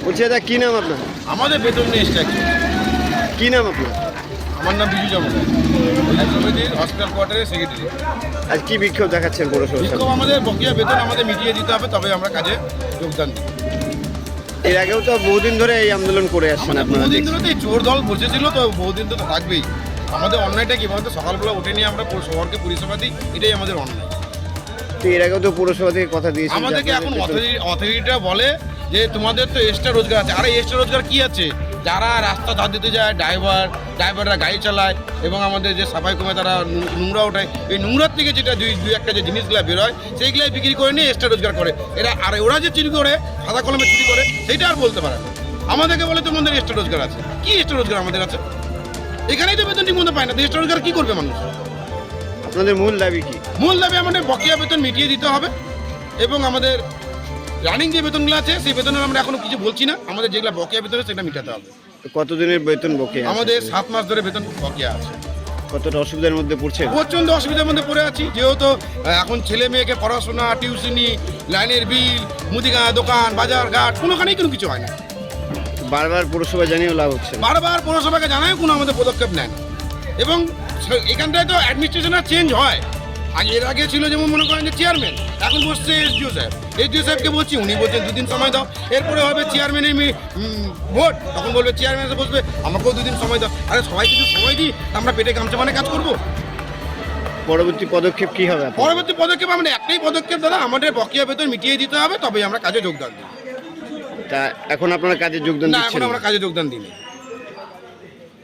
বলছি দাদা কি নাম আপনার? আমাদের বেতন নিয়ে এসছে কি নাম আপনার? আমার নাম বিজু জমাদার, হাইদ্রাবাদের হসপিটাল কোয়ার্টারের সেক্রেটারি। আজ কি বিক্ষোভ দেখাচ্ছেন পৌরসভার বিক্ষোভ সামনে? আমাদের বকেয়া বেতন আমাদের মিটিয়ে দিতে হবে, তবে আমরা কাজে যোগদান দিই। এর আগেও তো বহুদিন ধরে এই আন্দোলন করে আসছেন আপনারা। বহুদিন ধরে তো এই চোর দল বসেছিল, তো বহুদিন তো থাকবেই। আমাদের অন্যায়টা কি বলতো, সকালবেলা উঠে নিয়ে আমরা শহরকে পরিষেবা দিই, এটাই আমাদের অন্যায়। তো এর আগেও তো পৌরসভা থেকে কথা দিয়েছেন। আমাদেরকে এখন অথরিটিটা বলে যে তোমাদের তো এক্সট্রা রোজগার আছে। আরে এক্সট্রা রোজগার কি আছে? যারা রাস্তা ধার দিতে যায়, ড্রাইভাররা গাড়ি চালায় এবং আমাদের যে সাফাই কমে তারা নোংরা ওঠায়, এই নোংরার থেকে যেটা দুই একটা যে জিনিসগুলো বেরোয় সেইগুলাই বিক্রি করে নিয়ে এক্সট্রা রোজগার করে এরা। আর ওরা যে চুরি করে, সাদা কলমে চুরি করে, সেইটা আর বলতে পারে না। আমাদেরকে বলে তোমাদের এক্সট্রা রোজগার আছে। কি এক্সট্রা রোজগার আমাদের আছে? এখানেই তো বেতন ঠিক মতো পায় না, এক্সট্রা রোজগার কি করবে মানুষ? আপনাদের মূল দাবি কি? মূল দাবি আমাদের বকেয়া বেতন মিটিয়ে দিতে হবে এবং আমাদের রানিং যে বেতনগুলো আছে সেই বেতনের আমরা এখনো কিছু বলছি না, আমাদের যেগুলো বকেয়া বেতন সেটা মেটাতে হবে। কতদিনের বেতন বকে আছে? আমাদের 7 মাস ধরে বেতন বকেয়া আছে। কতটা অসুবিধার মধ্যে পড়ছে? প্রচণ্ড অসুবিধার মধ্যে পড়ে আছি, যেহেতু এখন ছেলে মেয়েকে পড়াশোনা, টিউশনি, লাইনের বিল, মুদিখানা দোকান, বাজার ঘাট কোনোখানেই কোনো কিছু হয় না। বারবার পৌরসভা জানিয়েও লাভ হচ্ছে না। বারবার পৌরসভাকে জানায়, কোনো আমাদের পদক্ষেপ নেন। এবং এখানটায় তো অ্যাডমিনিস্ট্রেশনের চেঞ্জ হয়। আর এর আগে ছিল যেমন মনে করেন যে চেয়ারম্যান, এখন বসছে এসডিও সাহেব। এসডিও সাহেবকে বলছি, উনি বলছেন 2 দিন সময় দাও। এরপরে হবে চেয়ারম্যানের ভোট, তখন বলবে চেয়ারম্যান এসে বসবে, আমাকেও 2 দিন সময় দাও। আরে সবাই কিছু সময় দিই, আমরা পেটে গামছা মানে কাজ করবো। পরবর্তী পদক্ষেপ কি হবে আপনার? পরবর্তী পদক্ষেপ আমাদের একটাই পদক্ষেপ দাদা, আমাদের বকেয়া বেতন মিটিয়ে দিতে হবে, তবেই আমরা কাজে যোগদান দিই। তা এখন আপনারা কাজে যোগদান না, দিচ্ছেন এখন না? আমরা কাজে যোগদান দিই না।